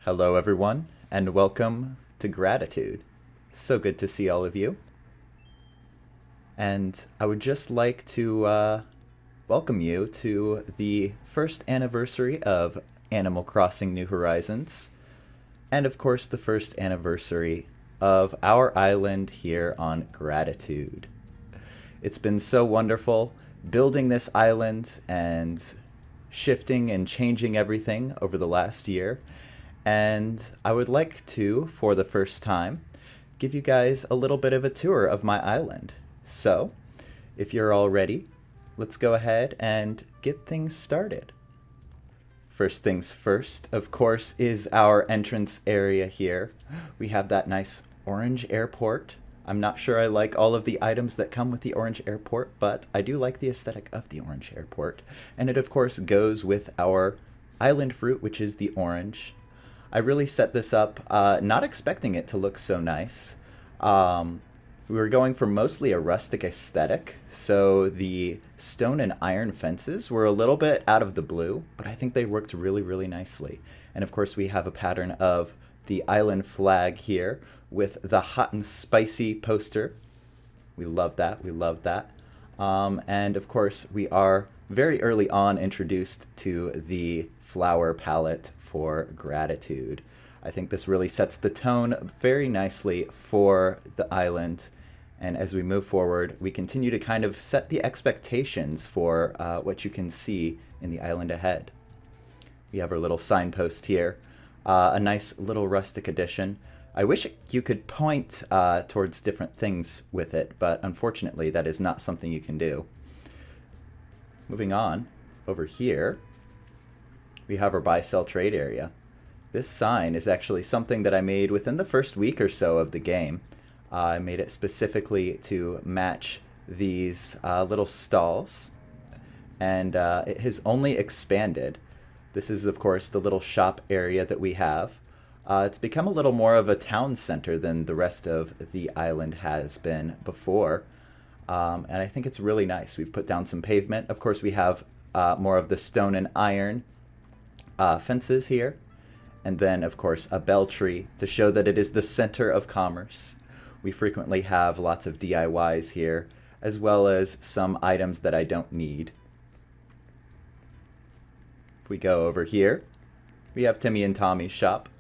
Hello, everyone, and welcome to Gratitude. So good to see all of you. And I would just like to welcome you to the first anniversary of Animal Crossing New Horizons, and of course, the first anniversary of our island here on Gratitude. It's been so wonderful building this island and shifting and changing everything over the last year. And I would like to, for the first time, give you guys a little bit of a tour of my island. So, if you're all ready, let's go ahead and get things started. First things first, of course, is our entrance area here. We have that nice orange airport. I'm not sure I like all of the items that come with the orange airport, but I do like the aesthetic of the orange airport. And it, of course, goes with our island fruit, which is the orange. I really set this up not expecting it to look so nice. We were going for mostly a rustic aesthetic, so the stone and iron fences were a little bit out of the blue, but I think they worked really, really nicely. And of course, we have a pattern of the island flag here with the hot and spicy poster. We love that. We love that. And of course, we are very early on introduced to the flower palette for Gratitude. I think this really sets the tone very nicely for the island. And as we move forward, we continue to kind of set the expectations for what you can see in the island ahead. We have our little signpost here, a nice little rustic addition. I wish you could point towards different things with it, but unfortunately that is not something you can do. Moving on, over here, we have our buy-sell trade area. This sign is actually something that I made within the first week or so of the game. I made it specifically to match these little stalls, and it has only expanded. This is, of course, the little shop area that we have. It's become a little more of a town center than the rest of the island has been before, and I think it's really nice. We've put down some pavement. Of course, we have more of the stone and iron fences here, and then, of course, a bell tree to show that it is the center of commerce. We frequently have lots of DIYs here, as well as some items that I don't need. If we go over here, we have Timmy and Tommy's shop,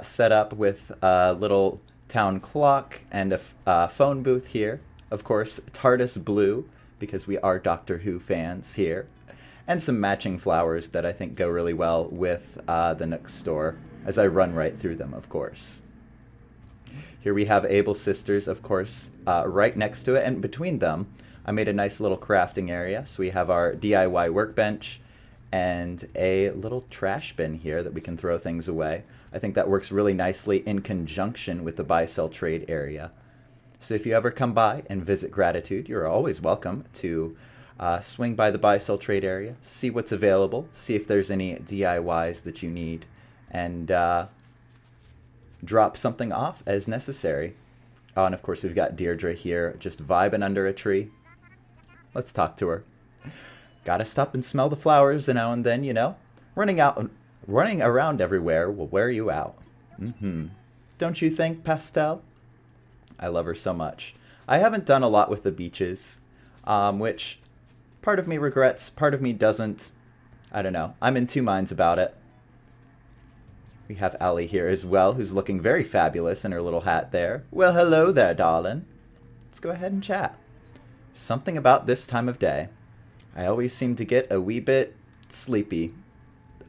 set up with a little town clock and a phone booth here. Of course, TARDIS blue, because we are Doctor Who fans here. And some matching flowers that I think go really well with the Nook store, as I run right through them, of course. Here we have Able Sisters, of course, right next to it, and between them, I made a nice little crafting area. So we have our DIY workbench and a little trash bin here that we can throw things away. I think that works really nicely in conjunction with the buy-sell trade area. So if you ever come by and visit Gratitude, you're always welcome to swing by the buy-sell trade area, see what's available, see if there's any DIYs that you need, and drop something off as necessary. Oh, and of course we've got Deirdre here, just vibing under a tree. Let's talk to her. Gotta stop and smell the flowers now and then, you know. Running around everywhere will wear you out. Don't you think, Pastel? I love her so much. I haven't done a lot with the beaches, which part of me regrets, part of me doesn't. I don't know. I'm in two minds about it. We have Allie here as well, who's looking very fabulous in her little hat there. Well, hello there, darling. Let's go ahead and chat. Something about this time of day. I always seem to get a wee bit sleepy.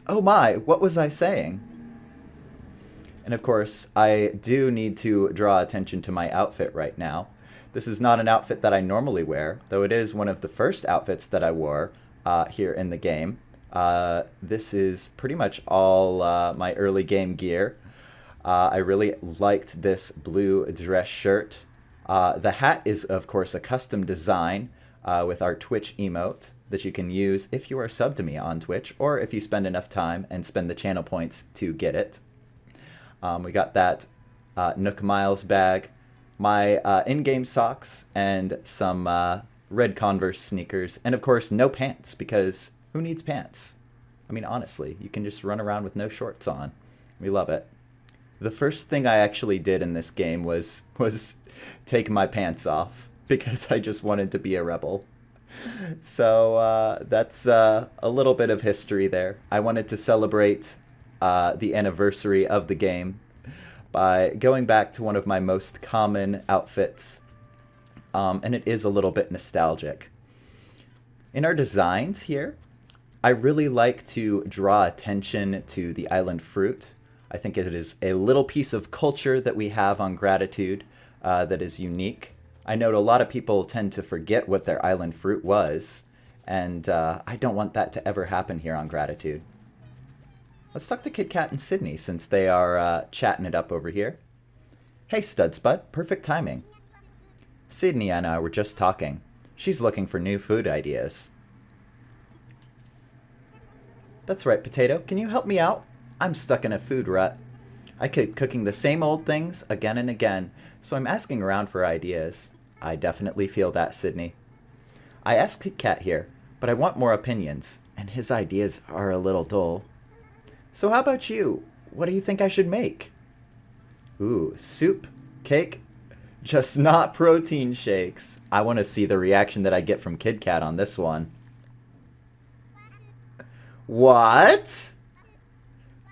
Oh my, what was I saying? And of course, I do need to draw attention to my outfit right now. This is not an outfit that I normally wear, though it is one of the first outfits that I wore here in the game. This is pretty much all my early game gear. I really liked this blue dress shirt. The hat is, of course, a custom design with our Twitch emote that you can use if you are subbed to me on Twitch, or if you spend enough time and spend the channel points to get it. We got that Nook Miles bag, my in-game socks, and some red Converse sneakers, and of course no pants, because who needs pants? I mean, honestly, you can just run around with no shorts on. We love it. The first thing I actually did in this game was take my pants off because I just wanted to be a rebel. So that's a little bit of history there. I wanted to celebrate the anniversary of the game by going back to one of my most common outfits, and it is a little bit nostalgic. In our designs here, I really like to draw attention to the island fruit. I think it is a little piece of culture that we have on Gratitude that is unique. I know a lot of people tend to forget what their island fruit was, and I don't want that to ever happen here on Gratitude. Let's talk to Kit Kat and Sydney since they are chatting it up over here. Hey, Studspud, perfect timing. Sydney and I were just talking. She's looking for new food ideas. That's right, Potato. Can you help me out? I'm stuck in a food rut. I keep cooking the same old things again and again, so I'm asking around for ideas. I definitely feel that, Sydney. I asked Kit Kat here, but I want more opinions, and his ideas are a little dull. So how about you? What do you think I should make? Ooh, soup, cake, just not protein shakes. I want to see the reaction that I get from Kit Kat on this one. What?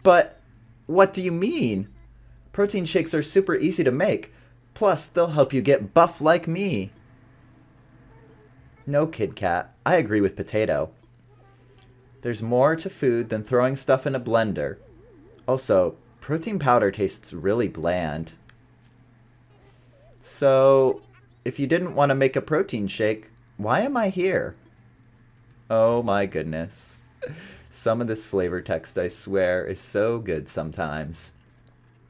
But what do you mean? Protein shakes are super easy to make. Plus, they'll help you get buff like me. No, Kit Kat. I agree with Potato. There's more to food than throwing stuff in a blender. Also, protein powder tastes really bland. So, if you didn't want to make a protein shake, why am I here? Oh my goodness. Some of this flavor text, I swear, is so good sometimes.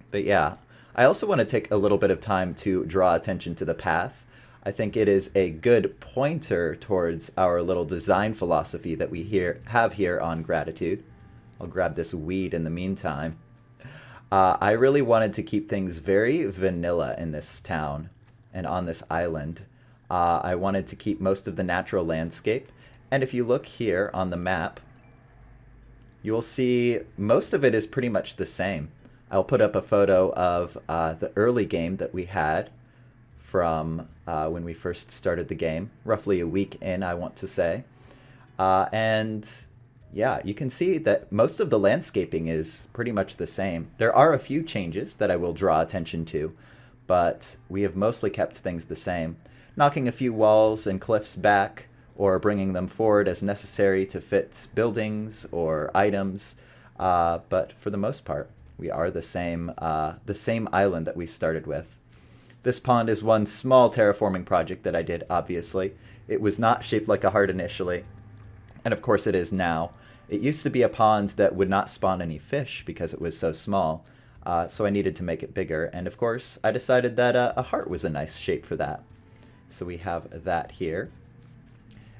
But yeah, I also want to take a little bit of time to draw attention to the path. I think it is a good pointer towards our little design philosophy that we have here on Gratitude. I'll grab this weed in the meantime. I really wanted to keep things very vanilla in this town and on this island. I wanted to keep most of the natural landscape. And if you look here on the map, you will see most of it is pretty much the same. I'll put up a photo of the early game that we had from when we first started the game, roughly a week in, I want to say. And yeah, you can see that most of the landscaping is pretty much the same. There are a few changes that I will draw attention to, but we have mostly kept things the same, knocking a few walls and cliffs back, or bringing them forward as necessary to fit buildings or items. But for the most part, we are the same island that we started with. This pond is one small terraforming project that I did, obviously. It was not shaped like a heart initially, and of course it is now. It used to be a pond that would not spawn any fish because it was so small, so I needed to make it bigger, and of course I decided that a heart was a nice shape for that. So we have that here.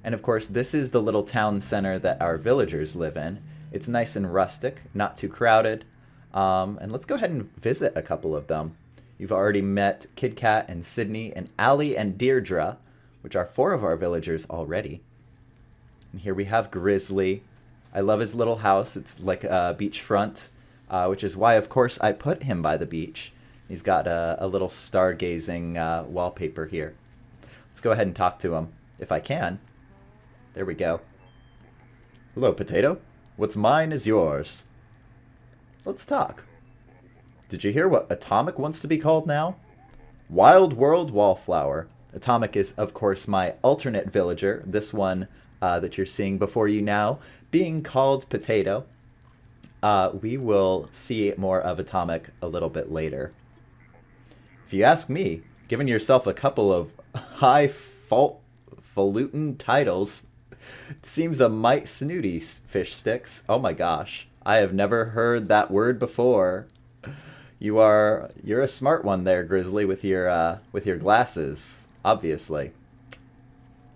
And of course, this is the little town center that our villagers live in. It's nice and rustic, not too crowded. And let's go ahead and visit a couple of them. You've already met Kit Kat and Sydney and Allie and Deirdre, which are 4 of our villagers already. And here we have Grizzly. I love his little house. It's like a beachfront, which is why, of course, I put him by the beach. He's got a little stargazing wallpaper here. Let's go ahead and talk to him, if I can. There we go. Hello, Potato. What's mine is yours. Let's talk. Did you hear what Atomic wants to be called now? Wild World Wallflower. Atomic is, of course, my alternate villager. This one that you're seeing before you now, being called Potato. We will see more of Atomic a little bit later. If you ask me, giving yourself a couple of highfalutin titles seems a mite snooty, Fish Sticks. Oh my gosh, I have never heard that word before. You're a smart one there, Grizzly, with your glasses, obviously.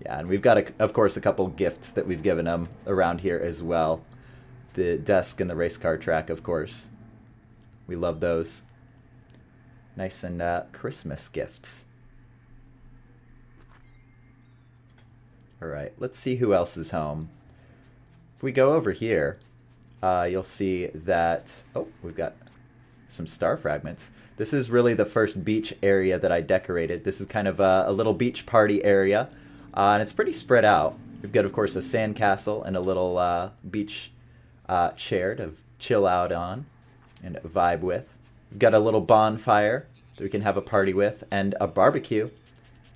Yeah, and we've got of course a couple gifts that we've given him around here as well. The desk and the race car track, of course. We love those. Nice and Christmas gifts. Alright, let's see who else is home. If we go over here, you'll see that... Oh, we've got some star fragments. This is really the first beach area that I decorated. This is kind of a little beach party area, and it's pretty spread out. We've got, of course, a sand castle and a little beach chair to chill out on and vibe with. We've got a little bonfire that we can have a party with, and a barbecue,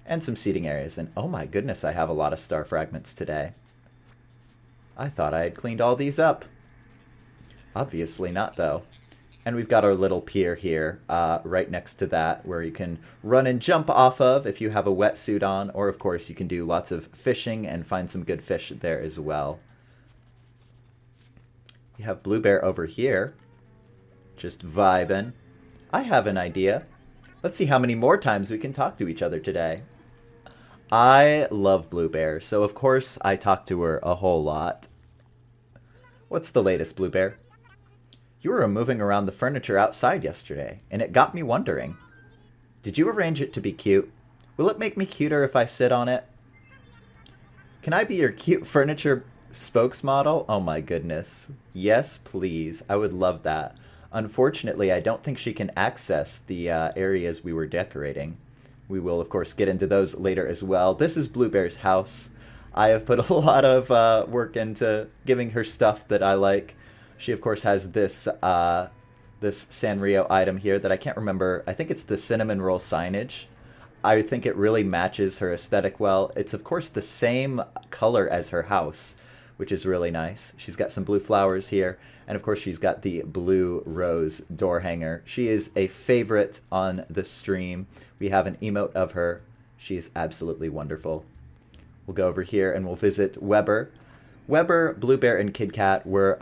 and some seating areas. And oh my goodness, I have a lot of star fragments today. I thought I had cleaned all these up. Obviously not, though. And we've got our little pier here, right next to that, where you can run and jump off of if you have a wetsuit on, or of course you can do lots of fishing and find some good fish there as well. You have Bluebear over here, just vibing. I have an idea. Let's see how many more times we can talk to each other today. I love Bluebear, so of course I talk to her a whole lot. What's the latest, Bluebear? You were moving around the furniture outside yesterday, and it got me wondering. Did you arrange it to be cute? Will it make me cuter if I sit on it? Can I be your cute furniture spokesmodel? Oh my goodness. Yes, please. I would love that. Unfortunately, I don't think she can access the areas we were decorating. We will, of course, get into those later as well. This is Bluebear's house. I have put a lot of work into giving her stuff that I like. She, of course, has this this Sanrio item here that I can't remember. I think it's the cinnamon roll signage. I think it really matches her aesthetic well. It's, of course, the same color as her house, which is really nice. She's got some blue flowers here. And, of course, she's got the blue rose door hanger. She is a favorite on the stream. We have an emote of her. She is absolutely wonderful. We'll go over here and we'll visit Weber. Weber, Bluebear, and Kid Cat were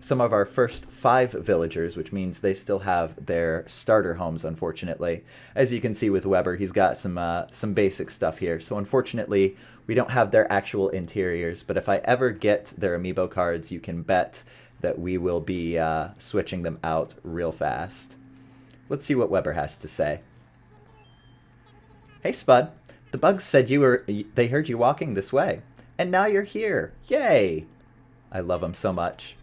some of our first 5 villagers, which means they still have their starter homes, unfortunately. As you can see with Weber, he's got some basic stuff here. So unfortunately, we don't have their actual interiors, but if I ever get their amiibo cards, you can bet that we will be switching them out real fast. Let's see what Weber has to say. Hey, Spud. The bugs said they heard you walking this way. And now you're here. Yay! I love them so much.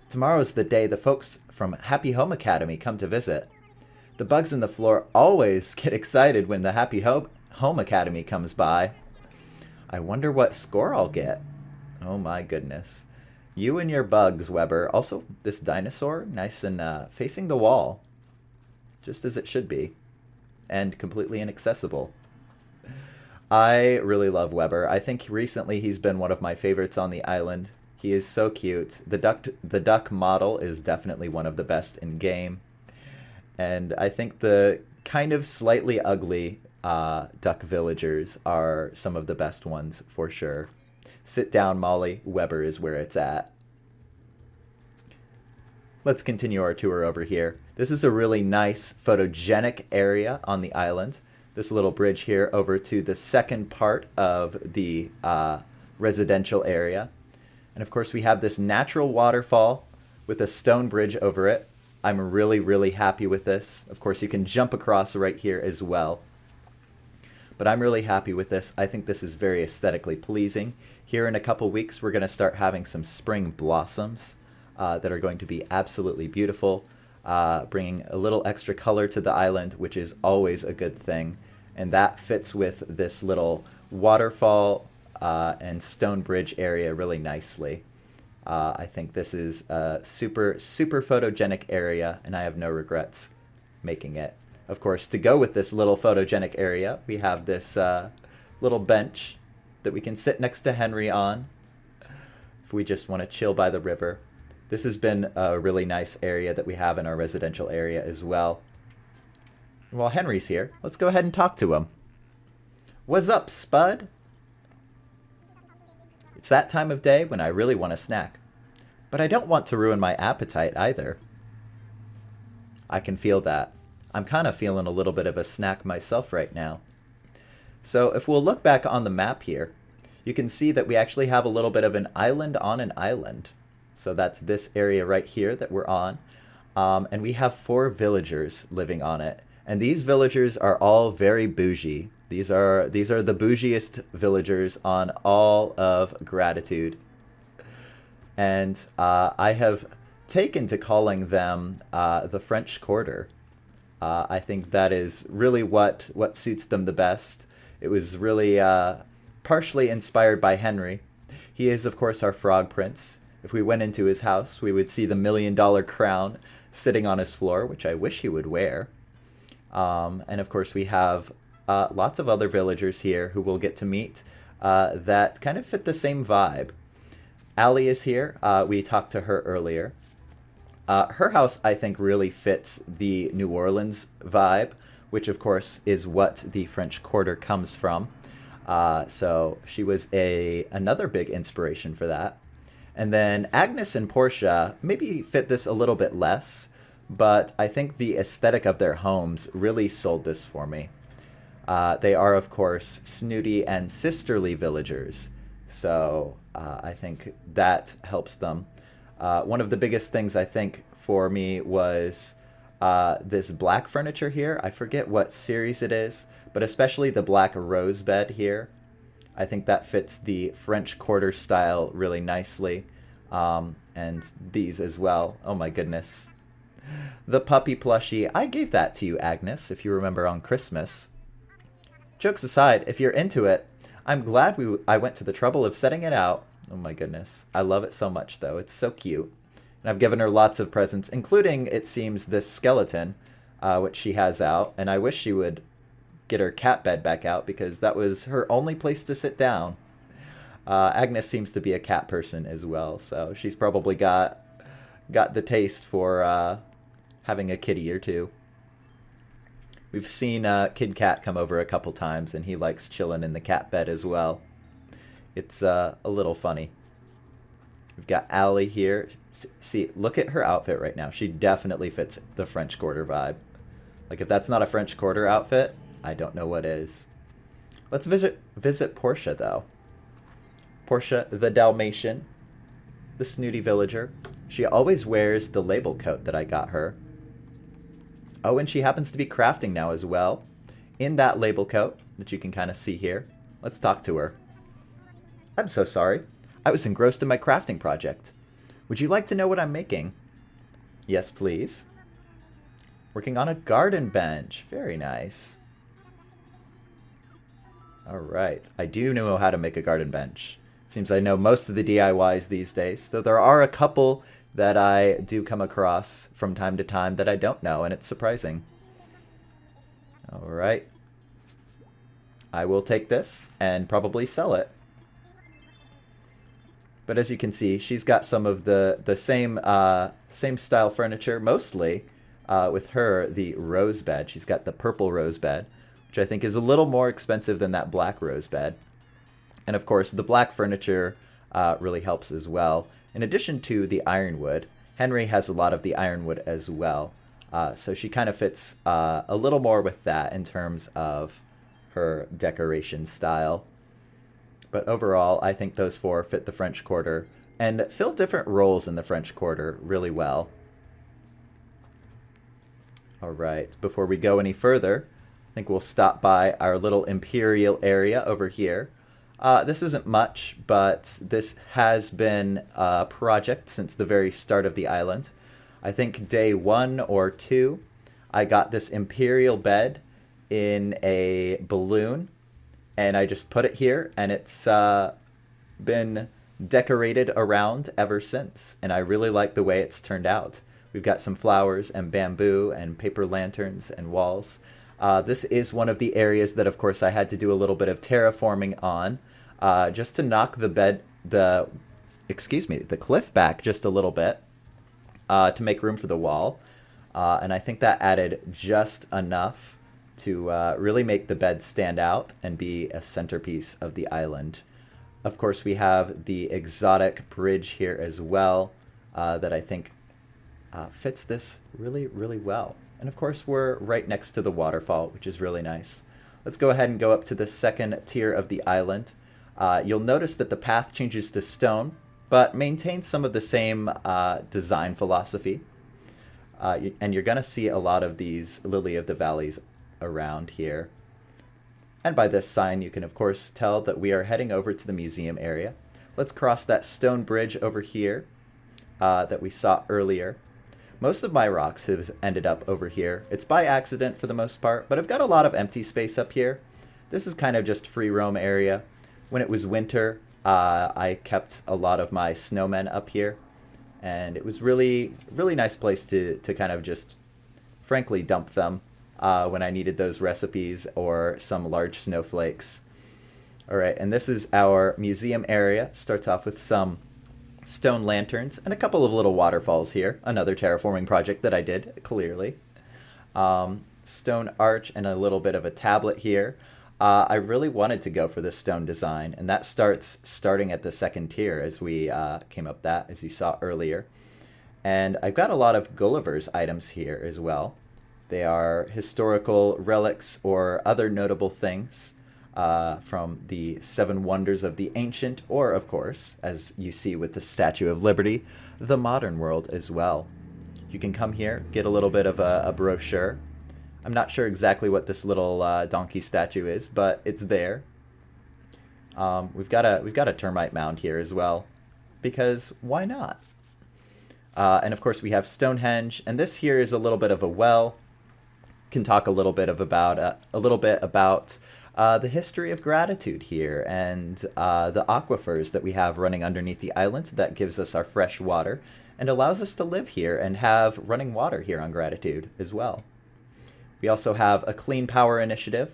Tomorrow's the day the folks from Happy Home Academy come to visit. The bugs in the floor always get excited when the Happy Home Academy comes by. I wonder what score I'll get. Oh my goodness. You and your bugs, Weber. Also, this dinosaur, nice and facing the wall. Just as it should be. And completely inaccessible. I really love Weber. I think recently he's been one of my favorites on the island. He is so cute. The duck model is definitely one of the best in game. And I think the kind of slightly ugly duck villagers are some of the best ones for sure. Sit down, Molly. Weber is where it's at. Let's continue our tour over here. This is a really nice photogenic area on the island. This little bridge here over to the second part of the residential area. And of course we have this natural waterfall with a stone bridge over it. I'm really, really happy with this. Of course you can jump across right here as well. But I'm really happy with this. I think this is very aesthetically pleasing. Here in a couple weeks we're going to start having some spring blossoms that are going to be absolutely beautiful. Bringing a little extra color to the island, which is always a good thing. And that fits with this little waterfall and stone bridge area really nicely. I think this is a super, super photogenic area, and I have no regrets making it. Of course, to go with this little photogenic area, we have this little bench that we can sit next to Henry on if we just want to chill by the river. This has been a really nice area that we have in our residential area as well. While Henry's here, let's go ahead and talk to him. What's up, Spud? It's that time of day when I really want a snack. But I don't want to ruin my appetite either. I can feel that. I'm kind of feeling a little bit of a snack myself right now. So if we'll look back on the map here, you can see that we actually have a little bit of an island on an island. So that's this area right here that we're on. And we have 4 villagers living on it. And these villagers are all very bougie. These are the bougiest villagers on all of Gratitude. And I have taken to calling them the French Quarter. I think that is really what suits them the best. It was really partially inspired by Henry. He is, of course, our frog prince. If we went into his house, we would see the $1,000,000 crown sitting on his floor, which I wish he would wear. And of course, we have lots of other villagers here who we'll get to meet that kind of fit the same vibe. Allie is here. We talked to her earlier. Her house, I think, really fits the New Orleans vibe, which, of course, is what the French Quarter comes from. So she was another big inspiration for that. And then Agnes and Portia maybe fit this a little bit less, but I think the aesthetic of their homes really sold this for me. They are, of course, snooty and sisterly villagers, so I think that helps them. One of the biggest things I think for me was this black furniture here. I forget what series it is, but especially the black rose bed here. I think that fits the French Quarter style really nicely. And these as well. Oh my goodness. The puppy plushie. I gave that to you, Agnes, if you remember on Christmas. Jokes aside, if you're into it, I'm glad I went to the trouble of setting it out. Oh my goodness. I love it so much, though. It's so cute. And I've given her lots of presents, including, it seems, this skeleton, which she has out. And I wish she would get her cat bed back out because that was her only place to sit down. Agnes seems to be a cat person as well, so she's probably got the taste for having a kitty or two. We've seen Kid Cat come over a couple times, and he likes chilling in the cat bed as well. It's a little funny. We've got Allie here. See, look at her outfit right now. She definitely fits the French Quarter vibe. Like, if that's not a French Quarter outfit, I don't know what is. Let's visit Portia, though. Portia, the Dalmatian, the snooty villager. She always wears the label coat that I got her. Oh, and she happens to be crafting now as well, in that label coat that you can kind of see here. Let's talk to her. I'm so sorry. I was engrossed in my crafting project. Would you like to know what I'm making? Yes, please. Working on a garden bench. Very nice. All right. I do know how to make a garden bench. Seems I know most of the DIYs these days, though there are a couple that I do come across from time to time that I don't know, and it's surprising. All right. I will take this and probably sell it. But as you can see, she's got some of the same style furniture, mostly with her, the rose bed. She's got the purple rose bed, which I think is a little more expensive than that black rose bed. And of course, the black furniture really helps as well. In addition to the ironwood, Henry has a lot of the ironwood as well. So she kind of fits a little more with that in terms of her decoration style. But overall, I think those four fit the French Quarter and fill different roles in the French Quarter really well. All right, before we go any further, I think we'll stop by our little Imperial area over here. This isn't much, but this has been a project since the very start of the island. I think day 1 or 2, I got this Imperial Bed in a balloon, and I just put it here, and it's been decorated around ever since, and I really like the way it's turned out. We've got some flowers and bamboo and paper lanterns and walls. This is one of the areas that, of course, I had to do a little bit of terraforming on, just to knock the cliff back just a little bit, to make room for the wall. And I think that added just enough to really make the bed stand out and be a centerpiece of the island. Of course, we have the exotic bridge here as well, that I think fits this really, really well. And of course, we're right next to the waterfall, which is really nice. Let's go ahead and go up to the second tier of the island. You'll notice that the path changes to stone, but maintains some of the same design philosophy. And you're going to see a lot of these lily of the valleys around here. And by this sign, you can, of course, tell that we are heading over to the museum area. Let's cross that stone bridge over here. that we saw earlier. Most of my rocks have ended up over here. It's by accident for the most part, but I've got a lot of empty space up here. This is kind of just free roam area. When it was winter, I kept a lot of my snowmen up here, and it was really nice place to kind of just frankly dump them when I needed those recipes or some large snowflakes. All right, and this is our museum area. Starts off with some stone lanterns and a couple of little waterfalls here. Another terraforming project that I did, clearly. Stone arch and a little bit of a tablet here. I really wanted to go for this stone design, and that starting at the second tier as we came up that, as you saw earlier. And I've got a lot of Gulliver's items here as well. They are historical relics or other notable things from the Seven Wonders of the Ancient, or, of course, as you see with the Statue of Liberty, the modern world as well. You can come here, get a little bit of a brochure. I'm not sure exactly what this little donkey statue is, but it's there. We've got a termite mound here as well, because why not? And of course we have Stonehenge, and this here is a little bit of a well. Can talk a little bit about the history of gratitude here and the aquifers that we have running underneath the island that gives us our fresh water and allows us to live here and have running water here on Gratitude as well. We also have a clean power initiative.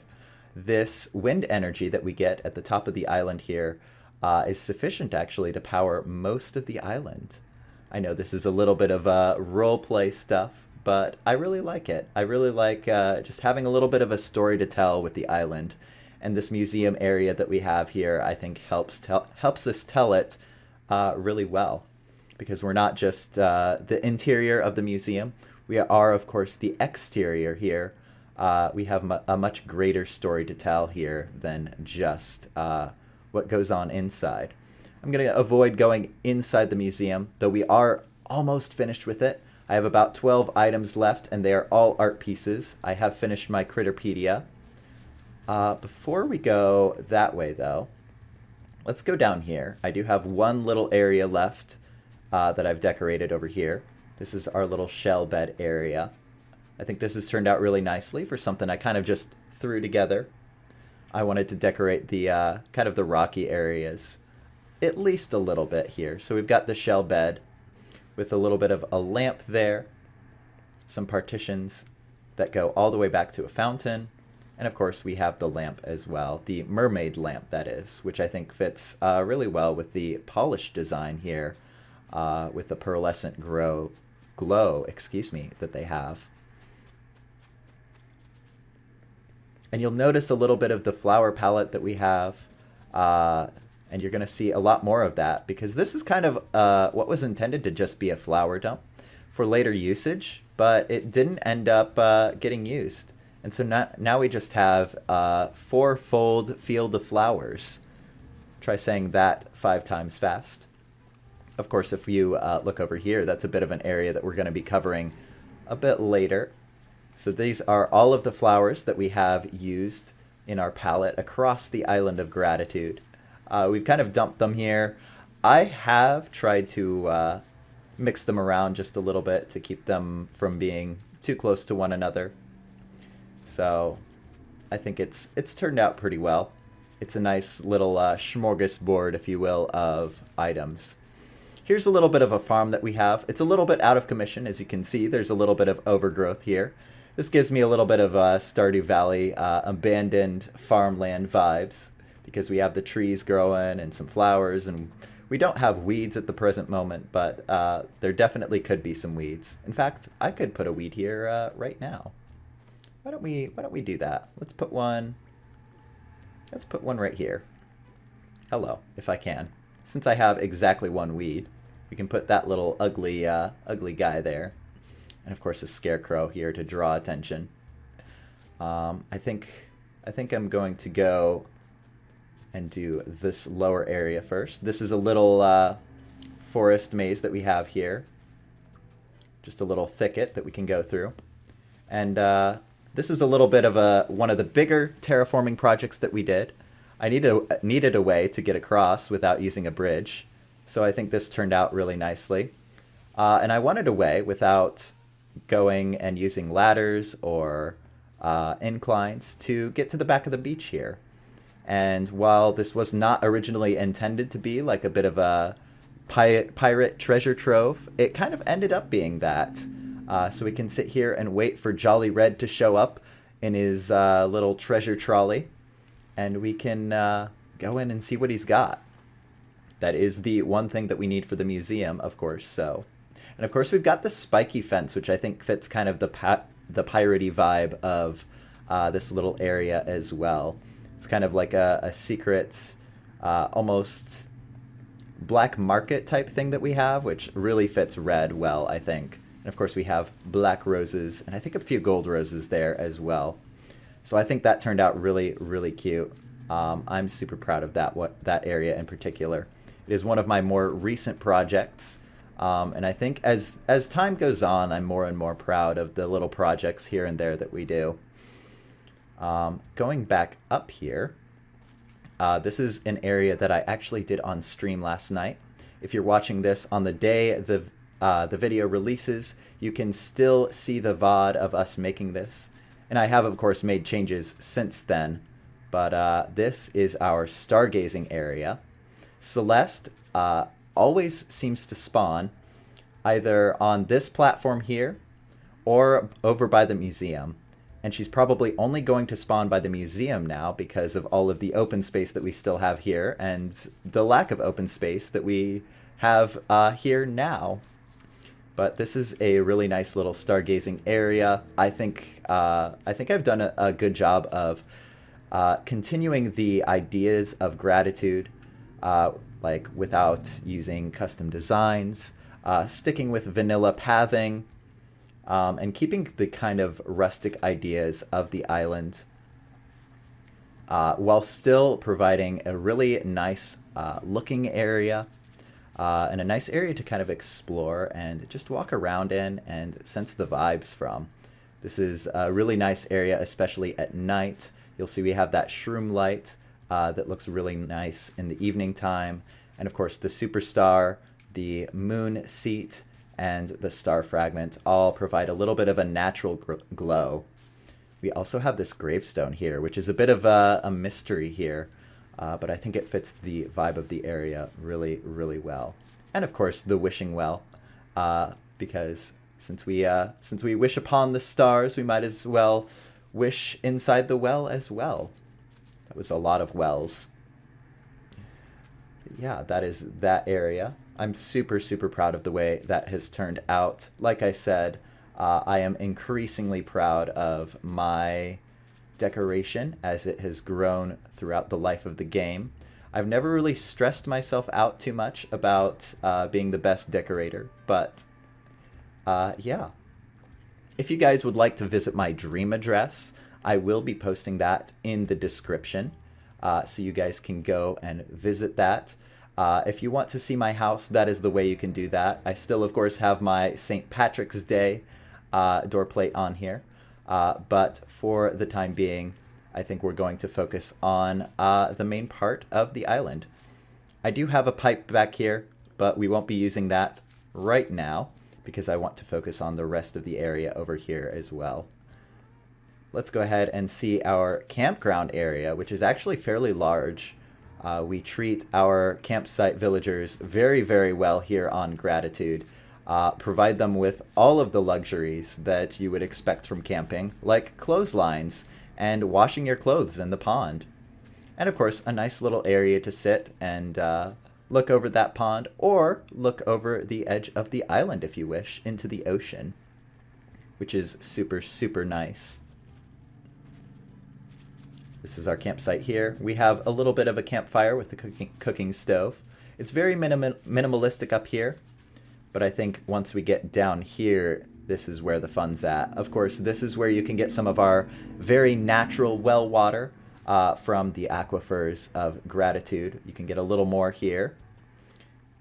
This wind energy that we get at the top of the island here is sufficient actually to power most of the island. I know this is a little bit of role play stuff, but I really like it. I really like just having a little bit of a story to tell with the island. And this museum area that we have here, I think, helps us tell it really well. Because we're not just the interior of the museum. We are, of course, the exterior here. We have a much greater story to tell here than just what goes on inside. I'm going to avoid going inside the museum, though we are almost finished with it. I have about 12 items left, and they are all art pieces. I have finished my Critterpedia. Before we go that way, though, let's go down here. I do have one little area left that I've decorated over here. This is our little shell bed area. I think this has turned out really nicely for something I kind of just threw together. I wanted to decorate the kind of the rocky areas at least a little bit here. So we've got the shell bed with a little bit of a lamp there, some partitions that go all the way back to a fountain, and of course we have the lamp as well, the Mermaid Lamp that is, which I think fits really well with the polished design here with the pearlescent glow that they have. And you'll notice a little bit of the flower palette that we have, and you're going to see a lot more of that, because this is kind of what was intended to just be a flower dump for later usage, but it didn't end up getting used. And so now we just have a fourfold field of flowers. Try saying that 5 times fast. Of course, if you look over here, that's a bit of an area that we're going to be covering a bit later. So these are all of the flowers that we have used in our palette across the island of Gratitude. We've kind of dumped them here. I have tried to mix them around just a little bit to keep them from being too close to one another. So I think it's turned out pretty well. It's a nice little smorgasbord, if you will, of items. Here's a little bit of a farm that we have. It's a little bit out of commission, as you can see. There's a little bit of overgrowth here. This gives me a little bit of Stardew Valley abandoned farmland vibes, because we have the trees growing and some flowers, and we don't have weeds at the present moment, but there definitely could be some weeds. In fact, I could put a weed here right now. Why don't we do that? Let's put one right here. Hello, if I can. Since I have exactly one weed, we can put that little ugly guy there. And of course a scarecrow here to draw attention. I think I'm going to go and do this lower area first. This is a little forest maze that we have here. Just a little thicket that we can go through. And this is a little bit of one of the bigger terraforming projects that we did. I needed a way to get across without using a bridge, so I think this turned out really nicely. And I wanted a way without going and using ladders or inclines to get to the back of the beach here. And while this was not originally intended to be like a bit of a pirate treasure trove, it kind of ended up being that. So we can sit here and wait for Jolly Red to show up in his little treasure trolley, and we can go in and see what he's got. That is the one thing that we need for the museum, of course. So, and of course we've got the spiky fence, which I think fits kind of the piratey vibe of this little area as well. It's kind of like a secret, almost black market type thing that we have, which really fits red well, I think. And of course we have black roses, and I think a few gold roses there as well. So I think that turned out really, really cute. I'm super proud of that area in particular. It is one of my more recent projects, and I think as time goes on, I'm more and more proud of the little projects here and there that we do. Going back up here, this is an area that I actually did on stream last night. If you're watching this on the day the video releases, you can still see the VOD of us making this. And I have, of course, made changes since then. But this is our Stargazing Area. Celeste always seems to spawn either on this platform here or over by the museum. And she's probably only going to spawn by the museum now because of all of the open space that we still have here and the lack of open space that we have here now. But this is a really nice little stargazing area. I think I've done a good job of continuing the ideas of gratitude, like without using custom designs, sticking with vanilla pathing, and keeping the kind of rustic ideas of the island, while still providing a really nice looking area. And a nice area to kind of explore and just walk around in and sense the vibes from. This is a really nice area, especially at night. You'll see we have that shroom light that looks really nice in the evening time. And of course the superstar, the moon seat, and the star fragment all provide a little bit of a natural glow. We also have this gravestone here, which is a bit of a mystery here. But I think it fits the vibe of the area really, really well. And of course, the wishing well, because since we wish upon the stars, we might as well wish inside the well as well. That was a lot of wells. Yeah, that is that area. I'm super, super proud of the way that has turned out. Like I said, I am increasingly proud of my decoration as it has grown throughout the life of the game. I've never really stressed myself out too much about being the best decorator, but yeah. If you guys would like to visit my dream address, I will be posting that in the description, so you guys can go and visit that. If you want to see my house, that is the way you can do that. I still, of course, have my St. Patrick's Day door plate on here. But for the time being, I think we're going to focus on the main part of the island. I do have a pipe back here, but we won't be using that right now because I want to focus on the rest of the area over here as well. Let's go ahead and see our campground area, which is actually fairly large. We treat our campsite villagers very, very well here on Gratitude. Provide them with all of the luxuries that you would expect from camping, like clotheslines and washing your clothes in the pond. And of course, a nice little area to sit and look over that pond, or look over the edge of the island if you wish, into the ocean, which is super, super nice. This is our campsite here. We have a little bit of a campfire with the cooking stove. It's very minimalistic up here. But I think once we get down here, this is where the fun's at. Of course, this is where you can get some of our very natural well water from the aquifers of Gratitude. You can get a little more here.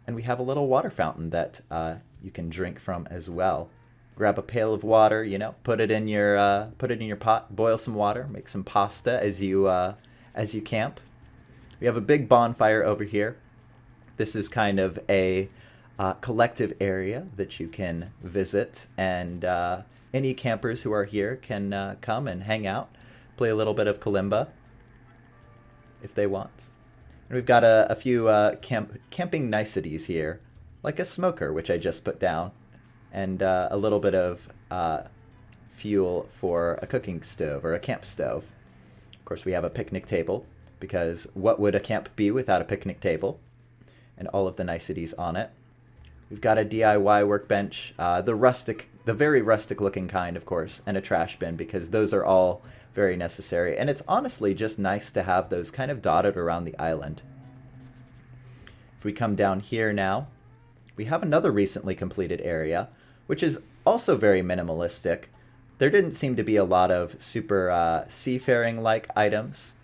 And we have a little water fountain that you can drink from as well. Grab a pail of water, put it in your pot, boil some water, make some pasta as you camp. We have a big bonfire over here. This is kind of a collective area that you can visit, and any campers who are here can come and hang out, play a little bit of kalimba if they want. And we've got a few camping niceties here, like a smoker, which I just put down, and a little bit of fuel for a cooking stove or a camp stove. Of course, we have a picnic table, because what would a camp be without a picnic table? And all of the niceties on it. We've got a DIY workbench, the very rustic looking kind, of course, and a trash bin, because those are all very necessary. And it's honestly just nice to have those kind of dotted around the island. If we come down here now, we have another recently completed area, which is also very minimalistic. There didn't seem to be a lot of super seafaring-like items,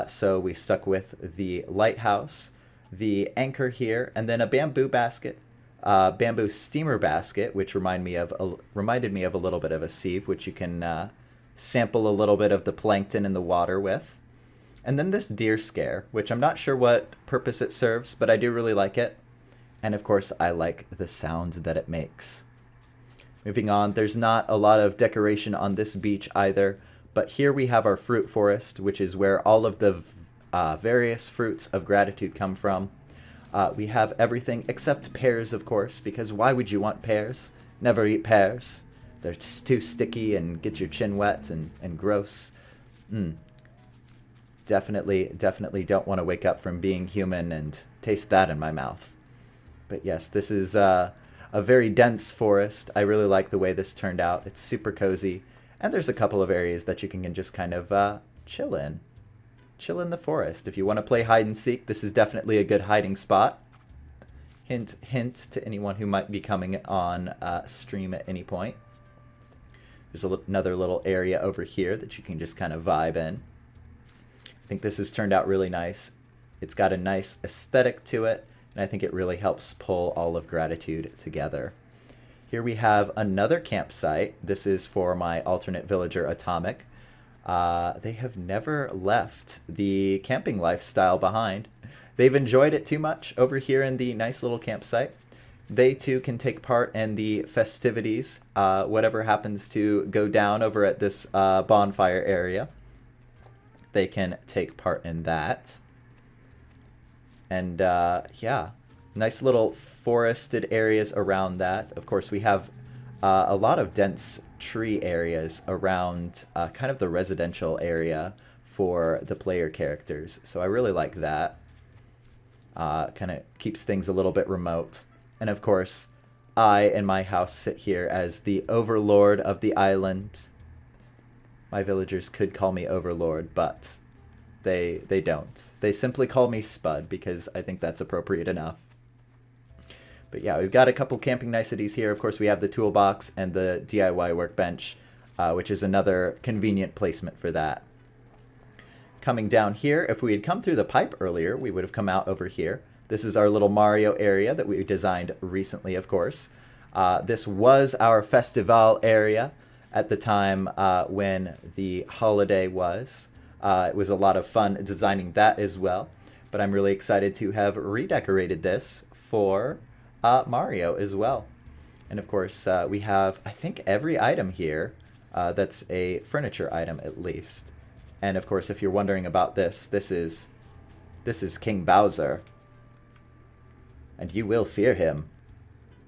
so we stuck with the lighthouse, the anchor here, and then a bamboo basket, bamboo steamer basket, which reminded me of a little bit of a sieve, which you can sample a little bit of the plankton in the water with. And then this deer scare, which I'm not sure what purpose it serves, but I do really like it. And of course, I like the sound that it makes. Moving on, there's not a lot of decoration on this beach either, but here we have our fruit forest, which is where all of the various fruits of gratitude come from. We have everything except pears, of course, because why would you want pears? Never eat pears. They're just too sticky and get your chin wet and gross. Definitely don't want to wake up from being human and taste that in my mouth. But yes, this is a very dense forest. I really like the way this turned out. It's super cozy. And there's a couple of areas that you can just kind of chill in. Chill in the forest. If you want to play hide and seek, this is definitely a good hiding spot. Hint, hint to anyone who might be coming on stream at any point. There's another little area over here that you can just kind of vibe in. I think this has turned out really nice. It's got a nice aesthetic to it, and I think it really helps pull all of gratitude together. Here we have another campsite. This is for my alternate villager, Atomic. They have never left the camping lifestyle behind. They've enjoyed it too much over here in the nice little campsite. They too can take part in the festivities, whatever happens to go down over at this bonfire area. They can take part in that. And yeah, nice little forested areas around that. Of course, we have a lot of dense tree areas around kind of the residential area for the player characters. So I really like that. Kind of keeps things a little bit remote. And of course, I and my house sit here as the overlord of the island. My villagers could call me overlord, but they don't. They simply call me Spud because I think that's appropriate enough. But yeah, we've got a couple camping niceties here. Of course, we have the toolbox and the DIY workbench, which is another convenient placement for that. Coming down here, if we had come through the pipe earlier, we would have come out over here. This is our little Mario area that we designed recently, of course. This was our festival area at the time when the holiday was. It was a lot of fun designing that as well. But I'm really excited to have redecorated this for Mario as well. And of course, we have, I think, every item here that's a furniture item at least. And of course, if you're wondering about this, this is King Bowser. And you will fear him.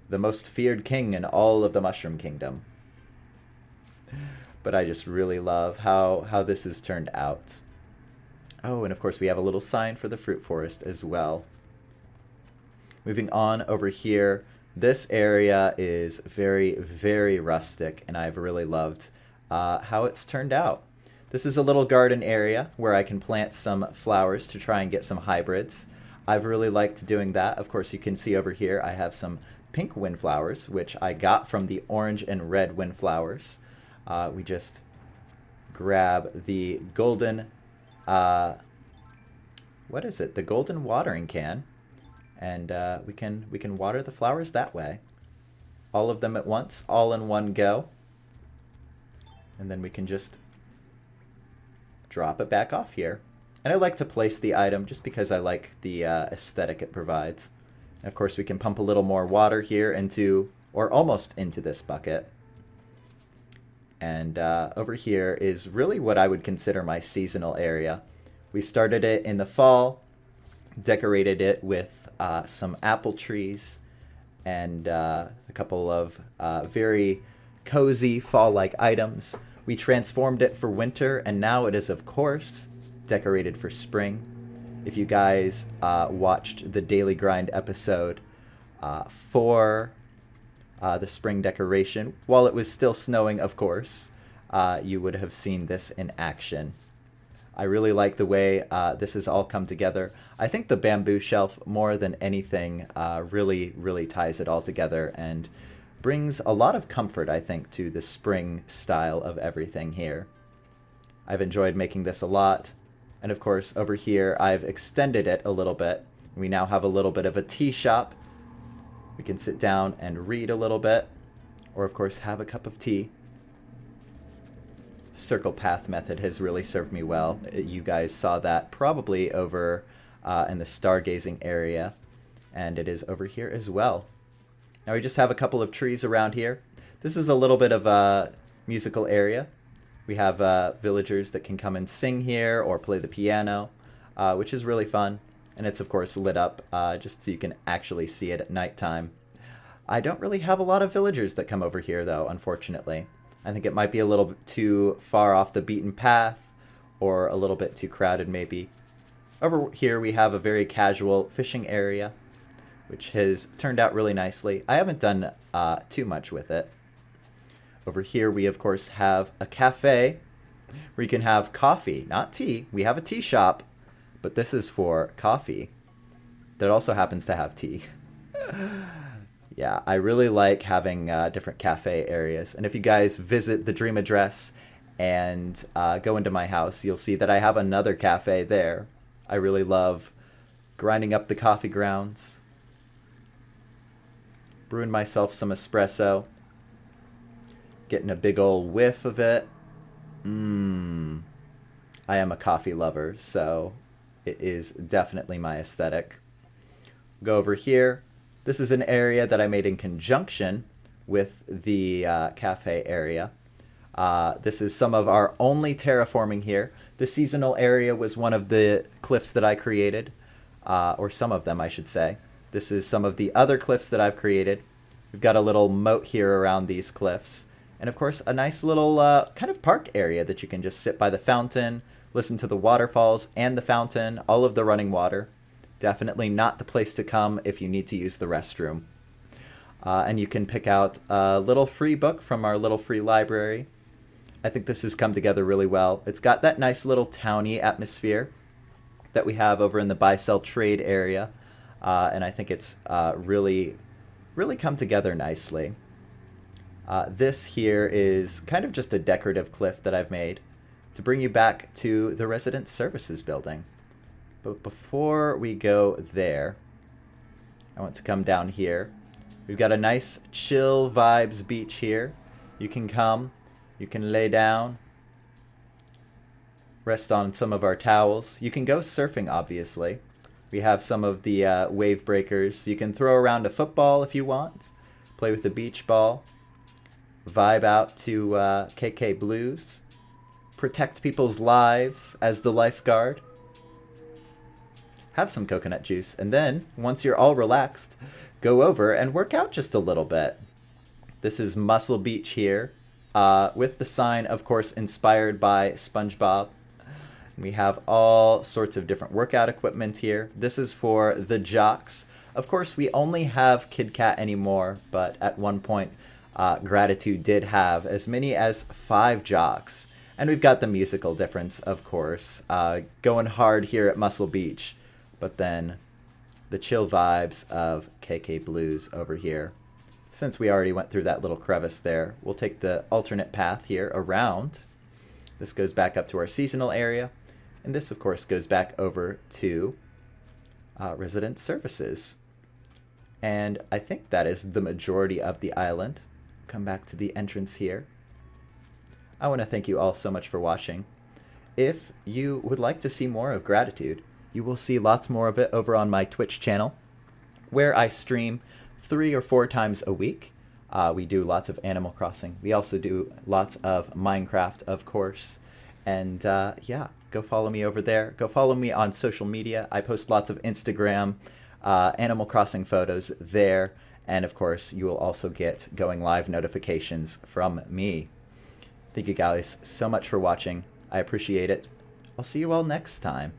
The most feared king in all of the Mushroom Kingdom. But I just really love how this has turned out. Oh, and of course we have a little sign for the fruit forest as well. Moving on over here, this area is very, very rustic, and I've really loved how it's turned out. This is a little garden area where I can plant some flowers to try and get some hybrids. I've really liked doing that. Of course, you can see over here I have some pink windflowers, which I got from the orange and red windflowers. We just grab the golden, what is it? The golden watering can, and we can water the flowers that way. All of them at once, all in one go. And then we can just drop it back off here. And I like to place the item just because I like the aesthetic it provides. And of course, we can pump a little more water here into, or almost into this bucket. And over here is really what I would consider my seasonal area. We started it in the fall, decorated it with some apple trees and a couple of very cozy fall-like items. We transformed it for winter, and now it is, of course, decorated for spring. If you guys watched the Daily Grind episode for the spring decoration, while it was still snowing, of course, you would have seen this in action. I really like the way this has all come together. I think the bamboo shelf, more than anything, really ties it all together and brings a lot of comfort, I think, to the spring style of everything here. I've enjoyed making this a lot. And of course, over here, I've extended it a little bit. We now have a little bit of a tea shop. We can sit down and read a little bit, or of course, have a cup of tea. Circle path method has really served me well. You guys saw that probably over in the Stargazing Area, and it is over here as well. Now we just have a couple of trees around here. This is a little bit of a musical area. We have villagers that can come and sing here or play the piano, which is really fun. And it's, of course, lit up just so you can actually see it at nighttime. I don't really have a lot of villagers that come over here, though, unfortunately. I think it might be a little bit too far off the beaten path or a little bit too crowded, maybe. Over here, we have a very casual fishing area, which has turned out really nicely. I haven't done too much with it. Over here, we, of course, have a cafe where you can have coffee, not tea. We have a tea shop, but this is for coffee that also happens to have tea. Yeah, I really like having different cafe areas. And if you guys visit the Dream Address and go into my house, you'll see that I have another cafe there. I really love grinding up the coffee grounds, brewing myself some espresso, getting a big old whiff of it. I am a coffee lover, so it is definitely my aesthetic. Go over here. This is an area that I made in conjunction with the cafe area. This is some of our only terraforming here. The seasonal area was one of the cliffs that I created, or some of them, I should say. This is some of the other cliffs that I've created. We've got a little moat here around these cliffs. And of course, a nice little kind of park area that you can just sit by the fountain, listen to the waterfalls and the fountain, all of the running water. Definitely not the place to come if you need to use the restroom. And you can pick out a little free book from our little free library. I think this has come together really well. It's got that nice little towny atmosphere that we have over in the buy-sell trade area. And I think it's really come together nicely. This here is kind of just a decorative cliff that I've made to bring you back to the Resident Services building. But before we go there, I want to come down here. We've got a nice chill vibes beach here. You can come, you can lay down, rest on some of our towels. You can go surfing, obviously. We have some of the wave breakers. You can throw around a football if you want, play with the beach ball, vibe out to KK Blues, protect people's lives as the lifeguard, have some coconut juice, and then, once you're all relaxed, go over and work out just a little bit. This is Muscle Beach here, with the sign, of course, inspired by SpongeBob. We have all sorts of different workout equipment here. This is for the jocks. Of course, we only have Kid Kat anymore, but at one point, Gratitude did have as many as 5 jocks. And we've got the musical difference, of course, going hard here at Muscle Beach. But then the chill vibes of KK Blues over here. Since we already went through that little crevice there, we'll take the alternate path here around. This goes back up to our seasonal area. And this, of course, goes back over to Resident Services. And I think that is the majority of the island. Come back to the entrance here. I want to thank you all so much for watching. If you would like to see more of Gratitude, you will see lots more of it over on my Twitch channel, where I stream 3 or 4 times a week. We do lots of Animal Crossing. We also do lots of Minecraft, of course. And yeah, go follow me over there. Go follow me on social media. I post lots of Instagram Animal Crossing photos there. And of course, you will also get going live notifications from me. Thank you guys so much for watching. I appreciate it. I'll see you all next time.